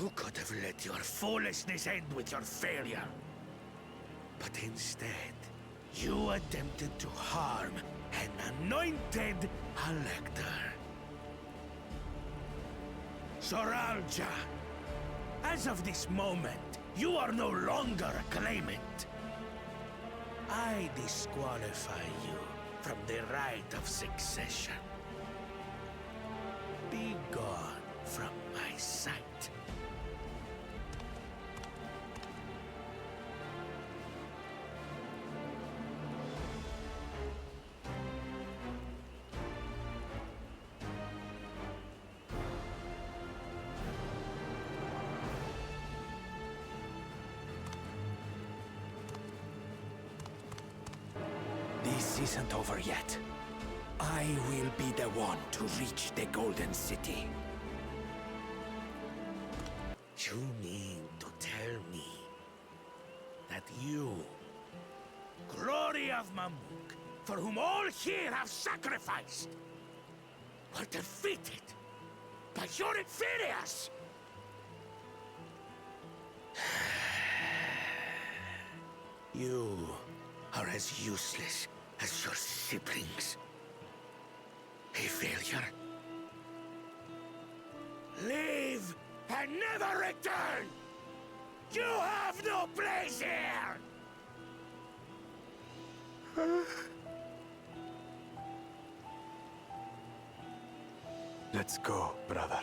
You could have let your foolishness end with your failure. But instead, you attempted to harm an anointed elector. Mamool Ja, as of this moment, you are no longer a claimant. I disqualify you from the right of succession. Be gone from my sight. This isn't over yet. I will be the one to reach the Golden City. You mean to tell me that you, glory of Mamool, for whom all here have sacrificed, were defeated by your inferiors? You are as useless as your siblings. A failure. Leave and never return! You have no place here! Let's go, brother.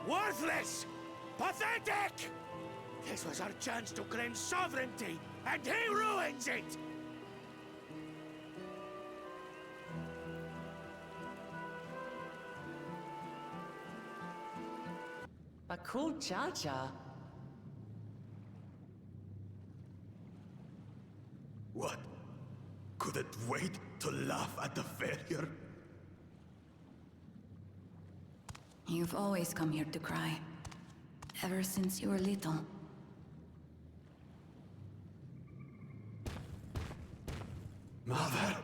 Worthless! Pathetic! This was our chance to claim sovereignty, and he ruins it! Mamool Ja. What? Couldn't wait to laugh at the failure? You've always come here to cry. Ever since you were little. Mother!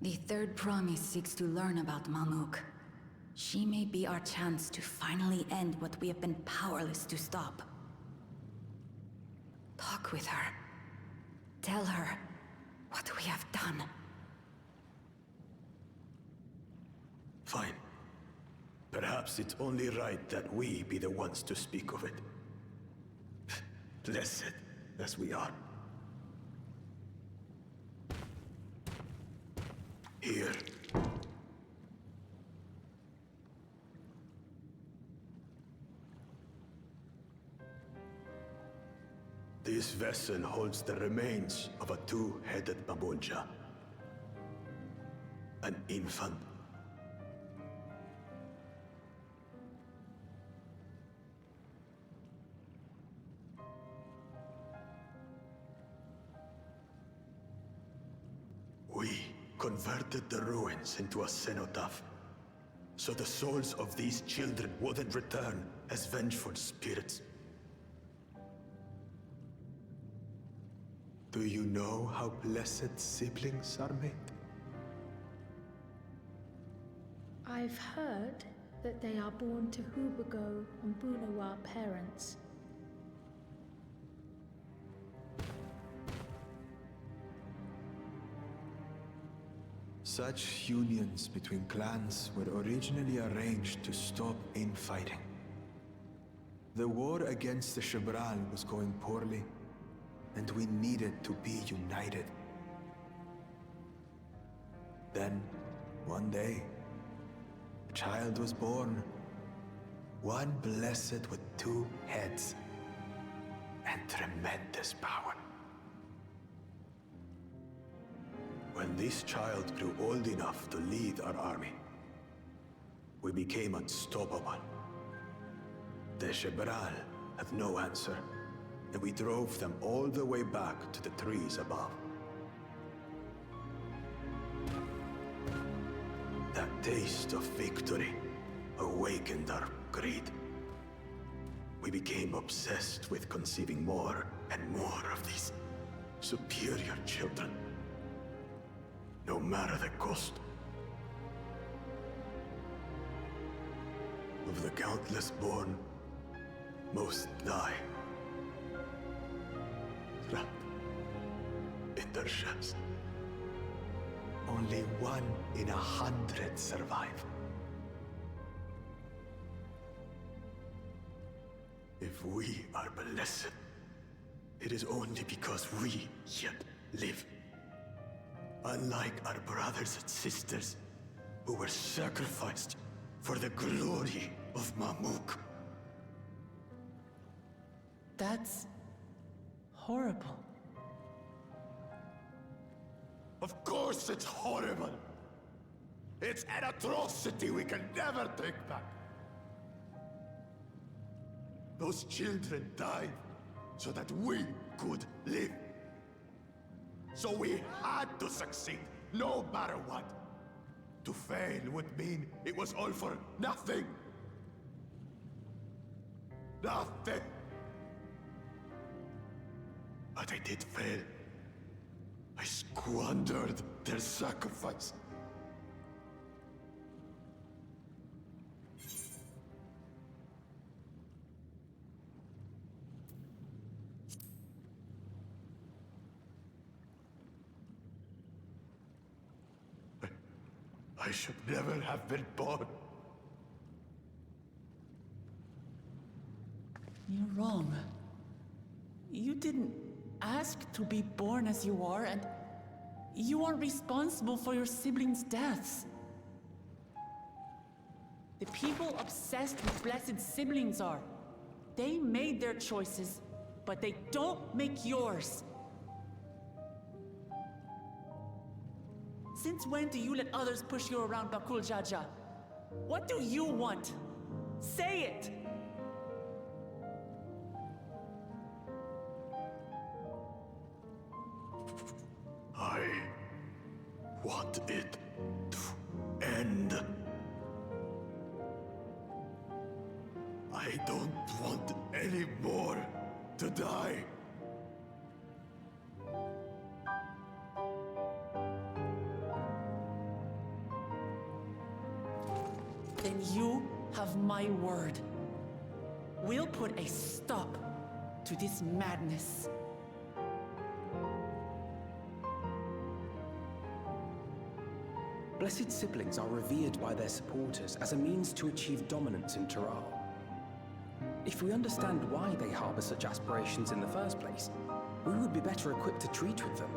The third promise seeks to learn about Mamool. She may be our chance to finally end what we have been powerless to stop. Talk with her. Tell her what we have done. Fine. Perhaps it's only right that we be the ones to speak of it. Blessed as we are. Here. This vessel holds the remains of a two-headed Mamool Ja. An infant. We converted the ruins into a cenotaph, so the souls of these children wouldn't return as vengeful spirits. Do you know how blessed siblings are made? I've heard that they are born to Hubago and Bunawa parents. Such unions between clans were originally arranged to stop infighting. The war against the Shibral was going poorly, and we needed to be united. Then, one day, a child was born. One blessed with two heads and tremendous power. When this child grew old enough to lead our army, we became unstoppable. The Shibral have no answer, and we drove them all the way back to the trees above. That taste of victory awakened our greed. We became obsessed with conceiving more and more of these superior children. No matter the cost. Of the countless born, most die. Trapped in their shells. Only 1 in 100 survive. If we are blessed, it is only because we yet live. Unlike our brothers and sisters, who were sacrificed for the glory of Mamool. That's horrible. Of course it's horrible. It's an atrocity we can never take back. Those children died so that we could live. So we had to succeed, no matter what. To fail would mean it was all for nothing. Nothing. But I did fail. I squandered their sacrifice. I should never have been born. You're wrong. You didn't ask to be born as you are, and you aren't responsible for your siblings' deaths. The people obsessed with blessed siblings are. They made their choices, but they don't make yours. Since when do you let others push you around, Mamool Ja? What do you want? Say it! I want it to end. I don't want any more to die. Then you have my word. We'll put a stop to this madness. Blessed siblings are revered by their supporters as a means to achieve dominance in Tural. If we understand why they harbor such aspirations in the first place, we would be better equipped to treat with them.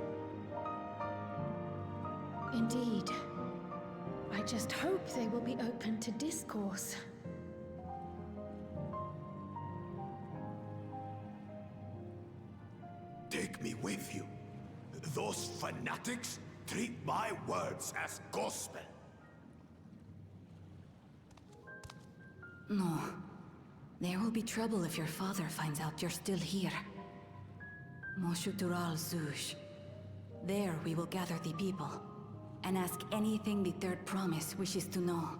Indeed. I just hope they will be open to discourse. Take me with you. Those fanatics treat my words as gospel. No. There will be trouble if your father finds out you're still here. Moshutural Zush. There we will gather the people, and ask anything the Third Promise wishes to know.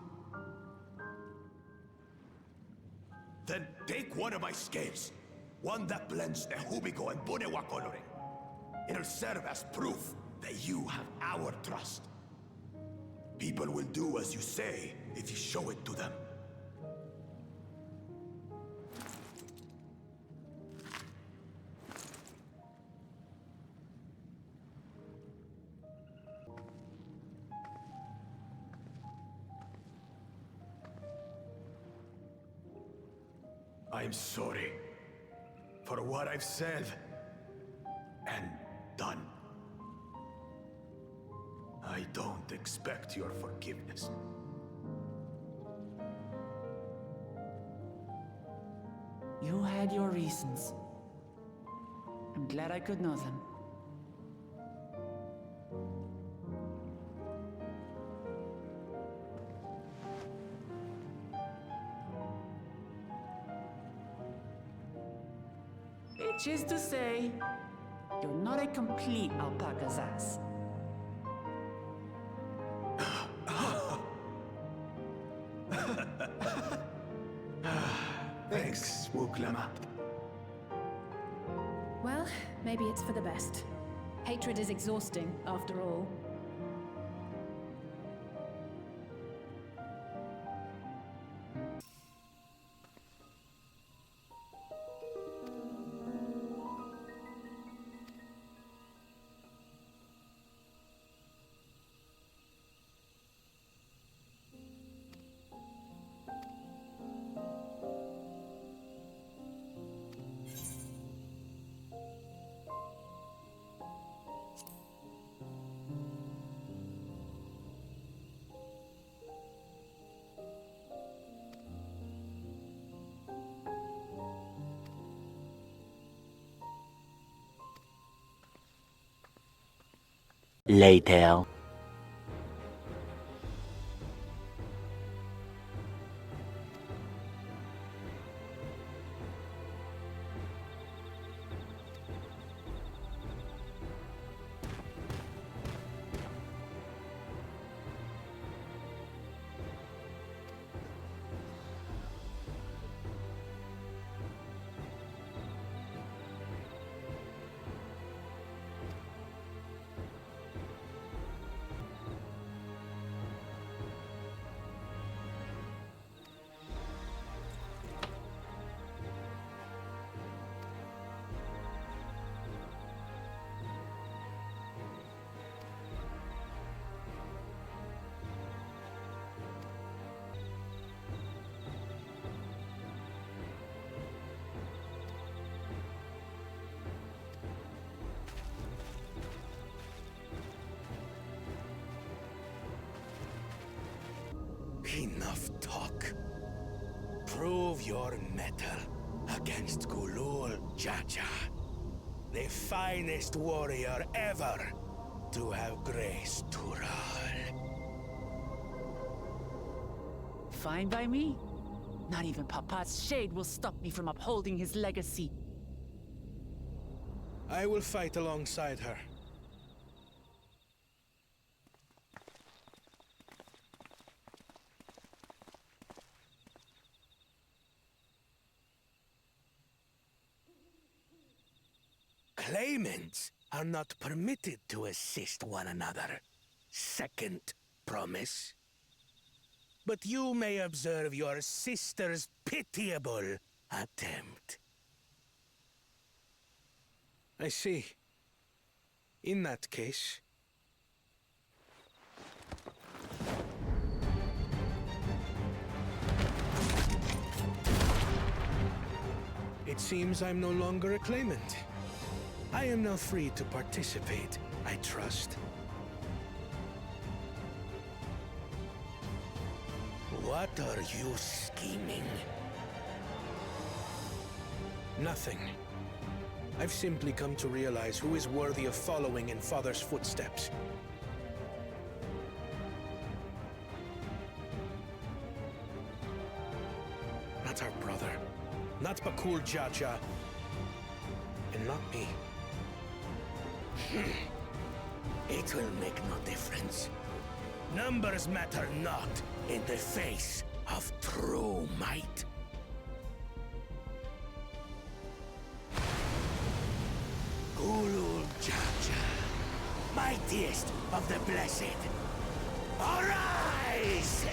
Then take one of my scales. One that blends the Hubigo and Bunewa coloring. It'll serve as proof that you have our trust. People will do as you say if you show it to them. I'm sorry for what I've said and done. I don't expect your forgiveness. You had your reasons. I'm glad I could know them. Which is to say, you're not a complete alpaca's ass. Thanks, Wuklama. Well, Maybe it's for the best. Hatred is exhausting, after all. Later. Enough talk. Prove your mettle against Mamool Ja, the finest warrior ever to have graced Tural. Fine by me. Not even Papa's shade will stop me from upholding his legacy. I will fight alongside her. Claimants are not permitted to assist one another. Second promise. But you may observe your sister's pitiable attempt. I see. In that case... It seems I'm no longer a claimant. I am now free to participate, I trust. What are you scheming? Nothing. I've simply come to realize who is worthy of following in Father's footsteps. Not our brother. Not Mamool Ja, and not me. It will make no difference. Numbers matter not in the face of true might. Mamool Ja, mightiest of the blessed, arise!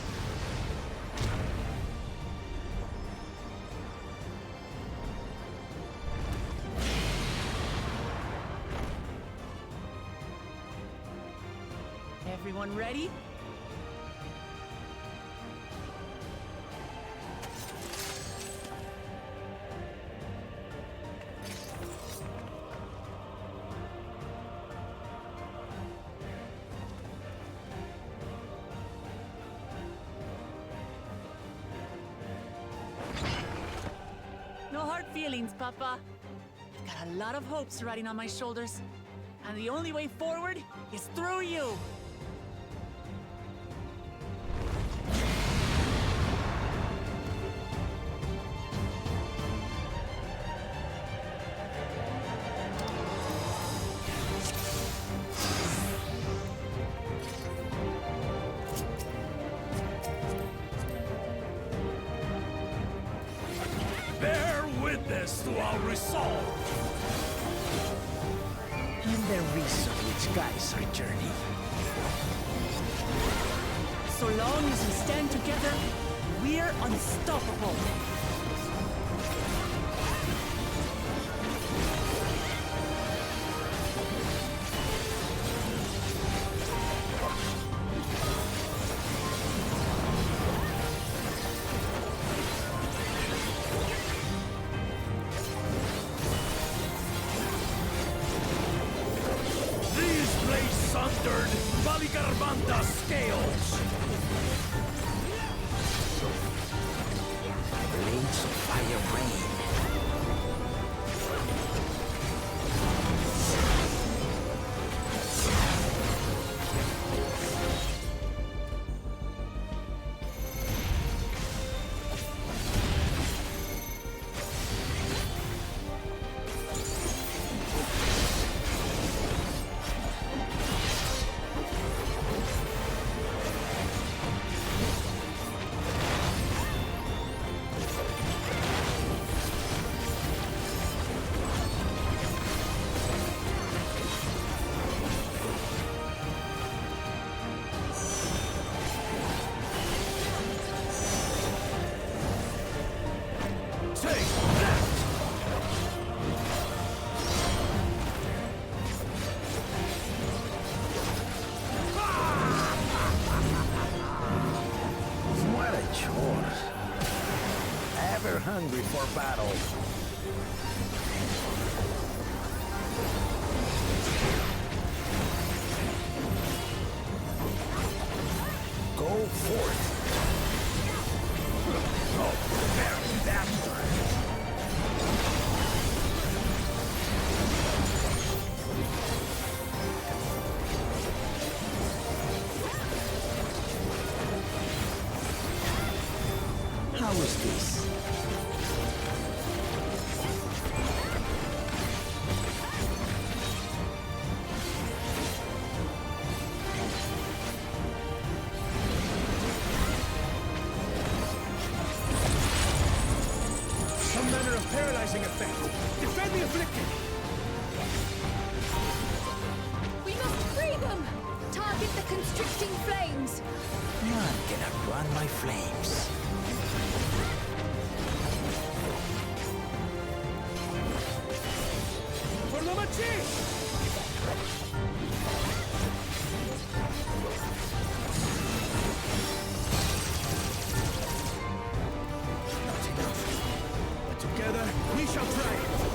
Everyone ready? No hard feelings, Papa. I've got a lot of hopes riding on my shoulders, and the only way forward is through you. Bear witness to our resolve! the reason which guides our journey. So long as we stand together, we're unstoppable. Scales! Blades of fire rain. Hungry for battle. Go forth. Oh, very bastard. How is this? Paralyzing effect. Defend the afflicted! We must free them! Target the constricting flames! None can outrun my flames. For the machine! Together, we shall triumph!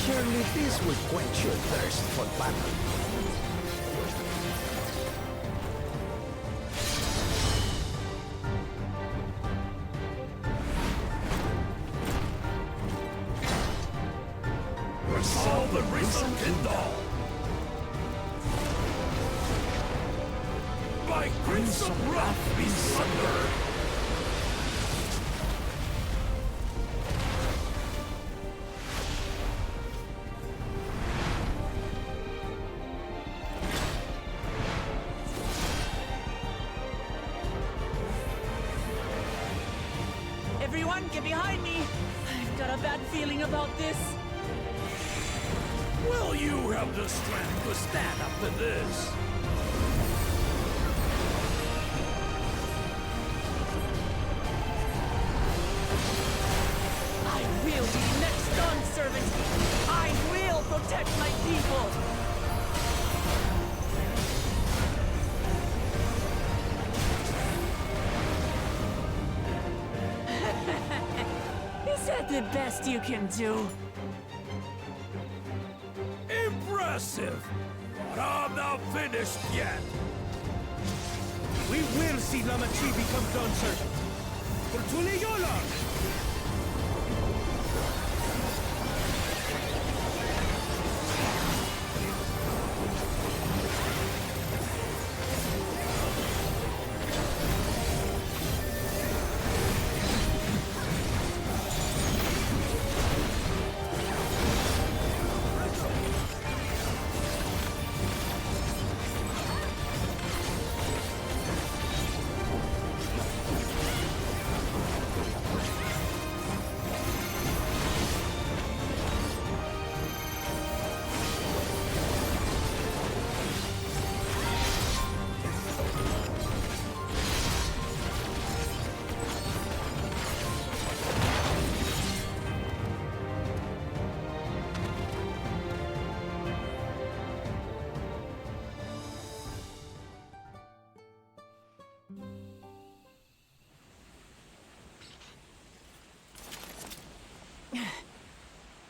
Surely this will quench your thirst for battle. the risen Kindle! By crimson wrath be sundered! Everyone, get behind me! I've got a bad feeling about this. Will you have the strength to stand up to this? I will be the next dawn servant! I will protect my people! Is that the best you can do? Impressive! But I'm not finished yet! We will see Mamool Ja become Dawn Servant! For Tuli Yolang!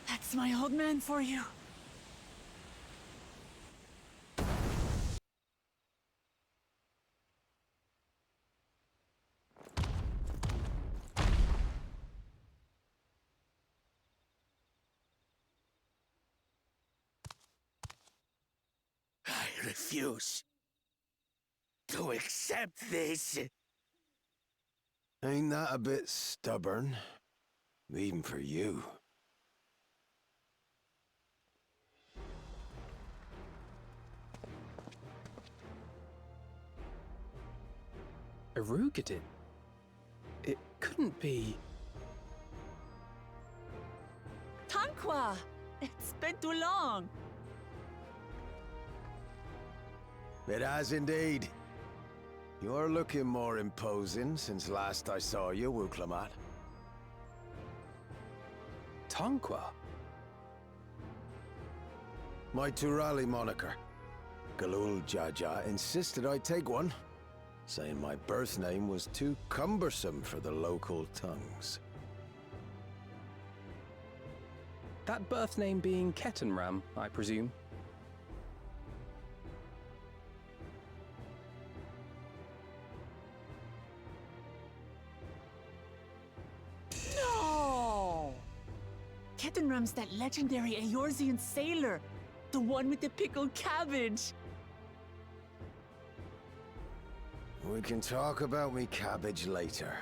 That's my old man for you. I refuse to accept this. Ain't that a bit stubborn? Even for you. Erugadin? It couldn't be... Tanqua! It's been too long. It has indeed. You're looking more imposing since last I saw you, Wuklamat. Tanqua? My Turali moniker. Mamool Ja insisted I take one, saying my birth name was too cumbersome for the local tongues. That birth name being Ketenram, I presume? No! Ketenram's that legendary Eorzean sailor. The one with the pickled cabbage. We can talk about me cabbage later.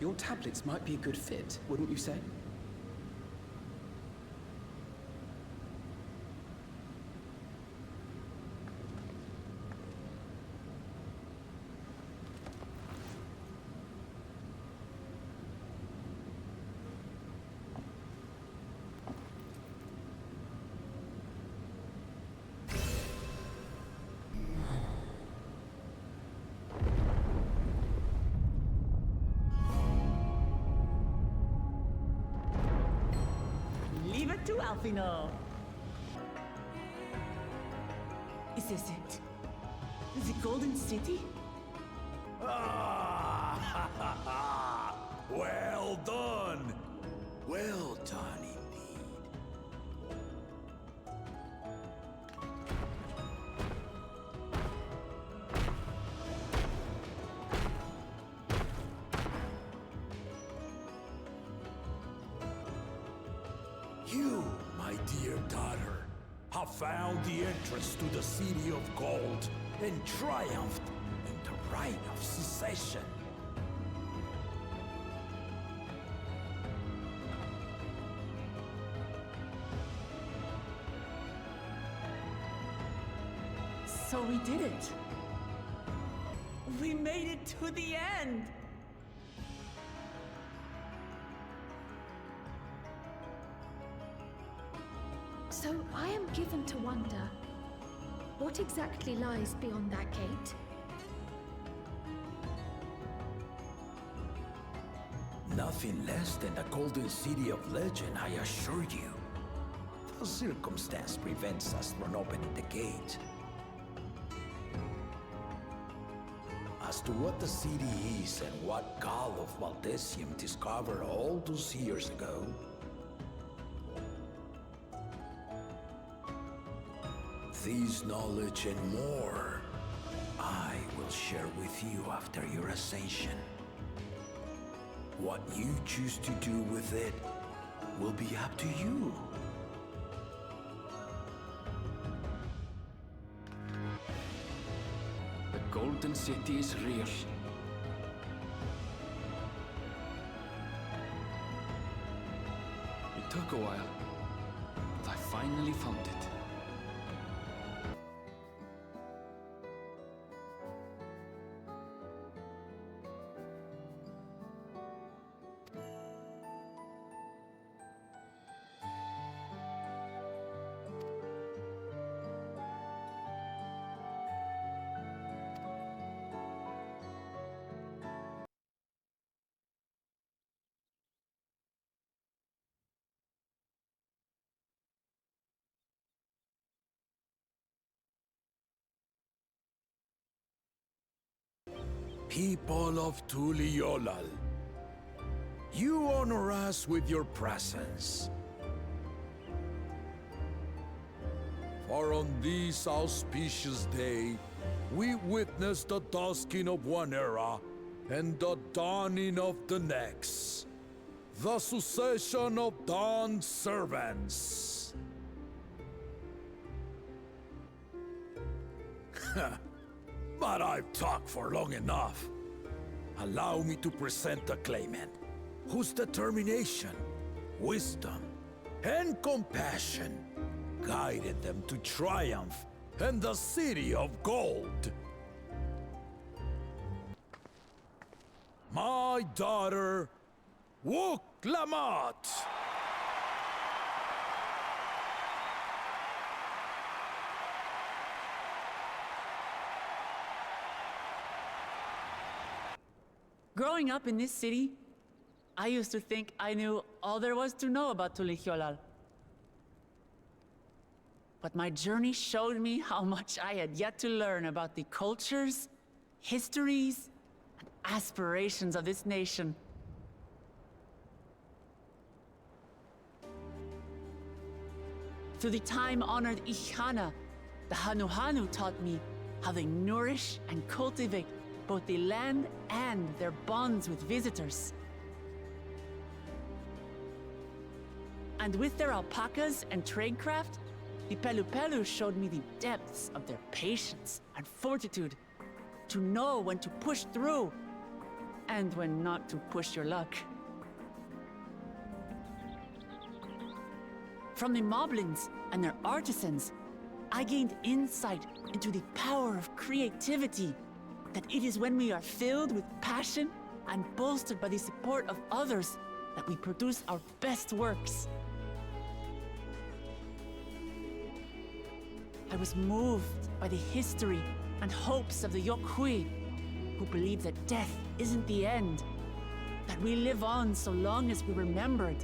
Your tablets might be a good fit, wouldn't you say? Leave it to Alfino. Is this it? The Golden City? Well done! Well done indeed. You, my dear daughter, have found the entrance to the City of Gold and triumphed in the right of secession. So we did it. We made it to the end. So I am given to wonder, what exactly lies beyond that gate? Nothing less than the Golden City of Legend, I assure you. The circumstance prevents us from opening the gate. As to what the city is and what Gall of Valdesium discovered all those years ago, this knowledge and more, I will share with you after your ascension. What you choose to do with it will be up to you. The Golden City is real. It took a while, but I finally found it. People of Tuliolal, you honor us with your presence. For on this auspicious day, we witness the dusking of one era and the dawning of the next. The succession of Dawn's servants. But I've talked for long enough. Allow me to present the claimant, whose determination, wisdom, and compassion guided them to triumph in the City of Gold. My daughter, Wook Lamat. Growing up in this city, I used to think I knew all there was to know about Tulihyolal. But my journey showed me how much I had yet to learn about the cultures, histories, and aspirations of this nation. Through the time-honored Ihana, the Hanuhanu taught me how they nourish and cultivate both the land and their bonds with visitors. And with their alpacas and tradecraft, the Pelupelu showed me the depths of their patience and fortitude to know when to push through and when not to push your luck. From the moblins and their artisans, I gained insight into the power of creativity, that it is when we are filled with passion and bolstered by the support of others that we produce our best works. I was moved by the history and hopes of the Yokhui, who believe that death isn't the end, that we live on so long as we're remembered.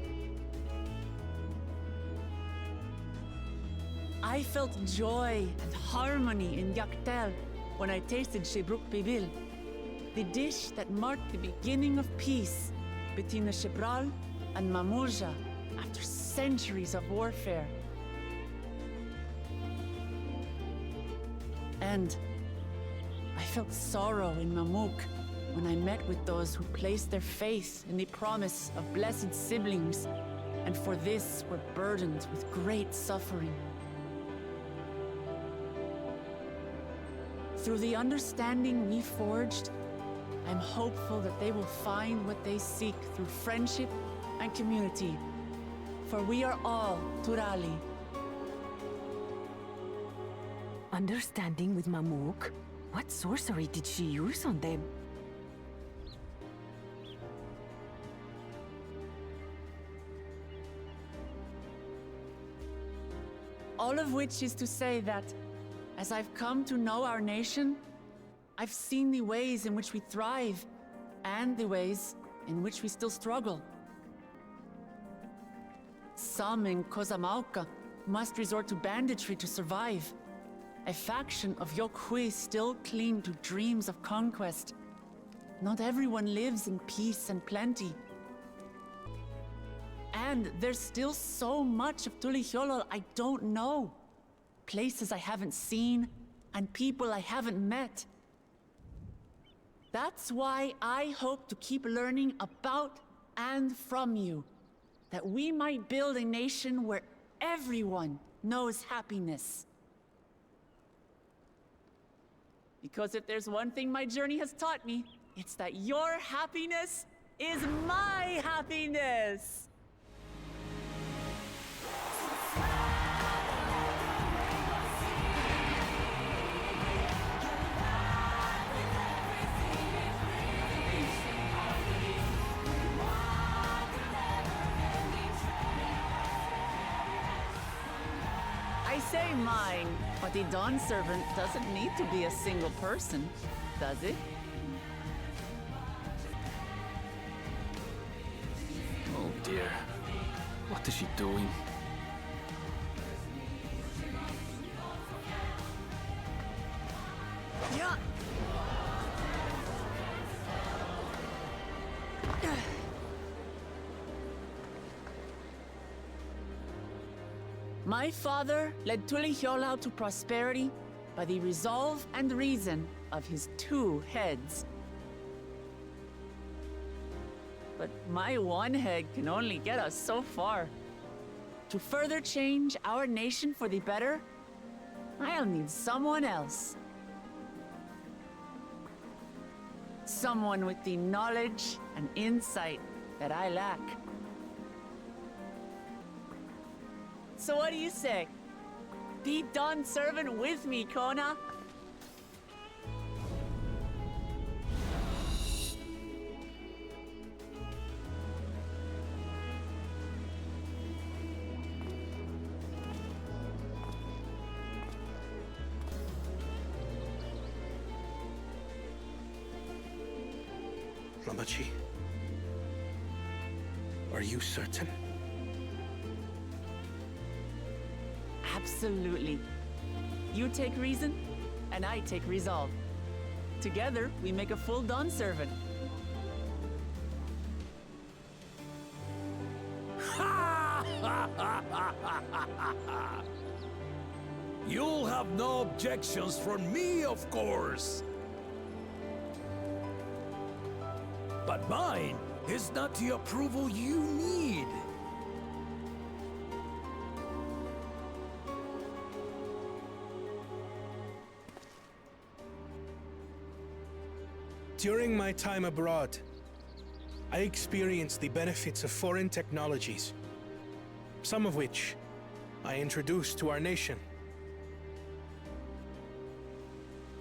I felt joy and harmony in Yaktel when I tasted Shebruk Bibil, the dish that marked the beginning of peace between the Shebral and Mamool Ja after centuries of warfare. And I felt sorrow in Mamuk when I met with those who placed their faith in the promise of blessed siblings, and for this were burdened with great suffering. Through the understanding we forged, I'm hopeful that they will find what they seek through friendship and community, for we are all Turali. Understanding with Mamuk? What sorcery did she use on them? All of which is to say that, as I've come to know our nation, I've seen the ways in which we thrive, and the ways in which we still struggle. Some in Kozamauka must resort to banditry to survive. A faction of Yokhui still cling to dreams of conquest. Not everyone lives in peace and plenty. And there's still so much of Tulihyolol I don't know. Places I haven't seen, and people I haven't met. That's why I hope to keep learning about and from you, that we might build a nation where everyone knows happiness. Because if there's one thing my journey has taught me, it's that your happiness is my happiness! I say mine, but the Dawn Servant doesn't need to be a single person, does it? Oh dear. What is she doing? Yeah. My father led Tulihyolol to prosperity by the resolve and reason of his 2 heads. But my one head can only get us so far. To further change our nation for the better, I'll need someone else. Someone with the knowledge and insight that I lack. So what do you say? Be Dawn Servant with me, Kona? Ramachi, are you certain? Absolutely. You take reason, and I take resolve. Together, we make a full Dawn Servant. You'll have no objections from me, of course. But mine is not the approval you need. During my time abroad, I experienced the benefits of foreign technologies, some of which I introduced to our nation.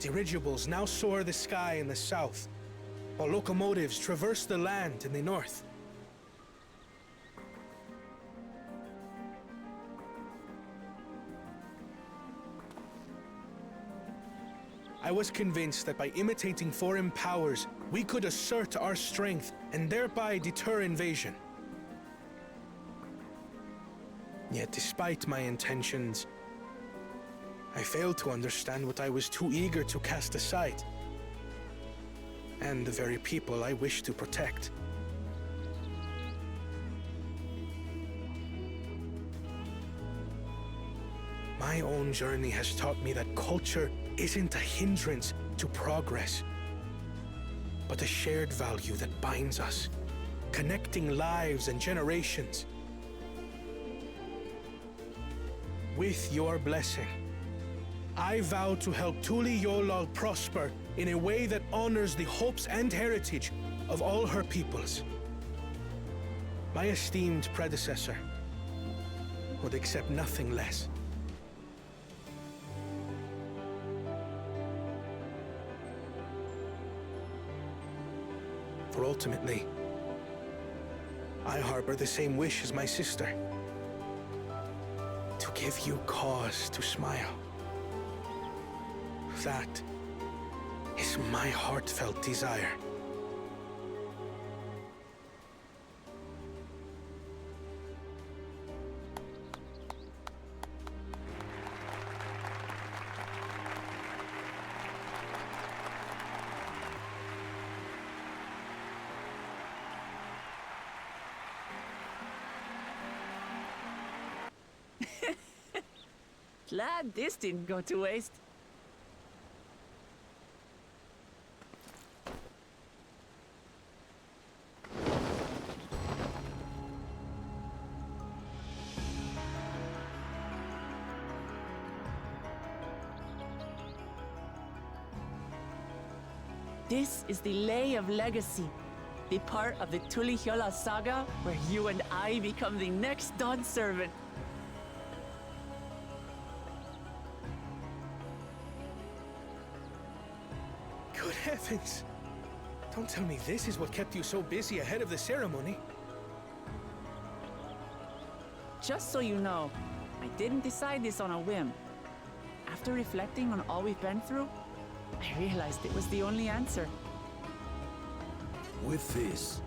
Dirigibles now soar the sky in the south, while locomotives traverse the land in the north. I was convinced that by imitating foreign powers, we could assert our strength and thereby deter invasion. Yet despite my intentions, I failed to understand what I was too eager to cast aside, and the very people I wish to protect. My own journey has taught me that culture isn't a hindrance to progress, but a shared value that binds us, connecting lives and generations. With your blessing, I vow to help Tuli Yolal prosper in a way that honors the hopes and heritage of all her peoples. My esteemed predecessor would accept nothing less. For ultimately, I harbor the same wish as my sister, to give you cause to smile. That is my heartfelt desire. Glad this didn't go to waste. This is the Lay of Legacy, the part of the Tuli Hyola saga where you and I become the next Dawn servant. Good heavens! Don't tell me this is what kept you so busy ahead of the ceremony. Just so you know, I didn't decide this on a whim. After reflecting on all we've been through, I realized it was the only answer. With this,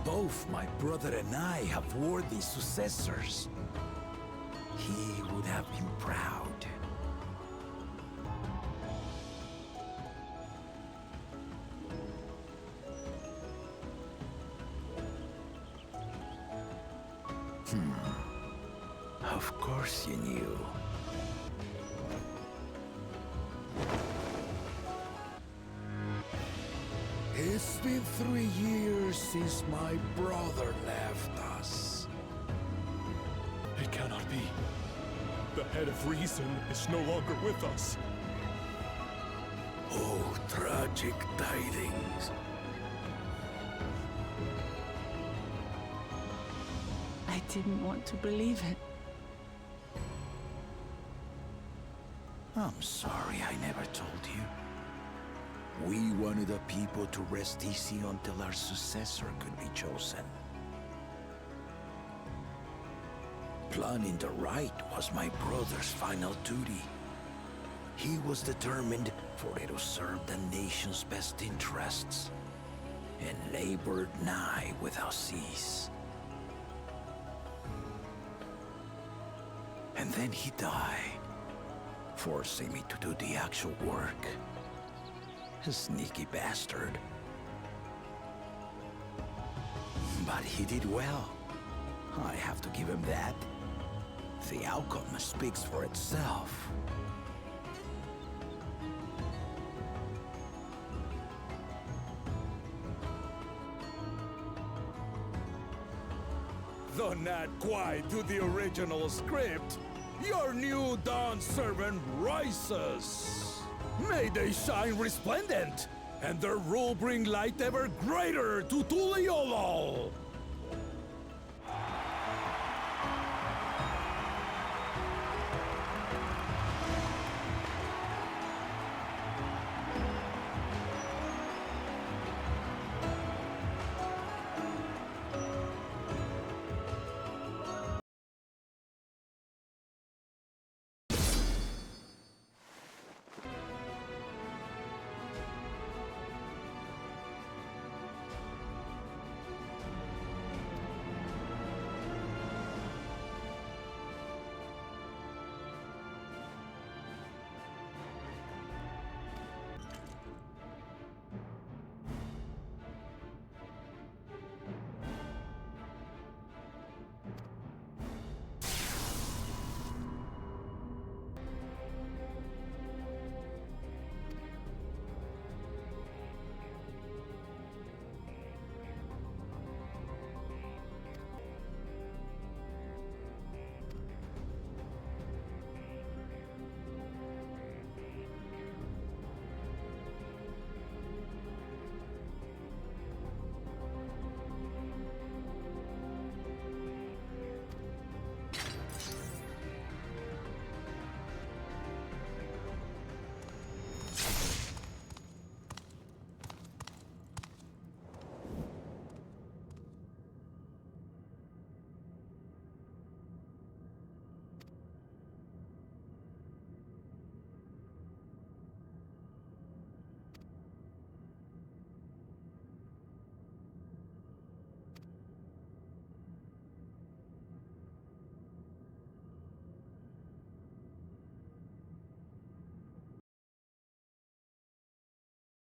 both my brother and I have worthy successors. He would have been proud. Of course you knew. It's been 3 years since my brother left us. It cannot be. The head of reason is no longer with us. Oh, tragic tidings. I didn't want to believe it. I'm sorry I never told you. We wanted the people to rest easy until our successor could be chosen. Planning the right was my brother's final duty. He was determined for it to serve the nation's best interests, and labored nigh without cease. And then he died, forcing me to do the actual work. A sneaky bastard. But he did well. I have to give him that. The outcome speaks for itself. Though not quite to the original script, your new Dawn servant rises. May they shine resplendent, and their rule bring light ever greater to Tuliolol!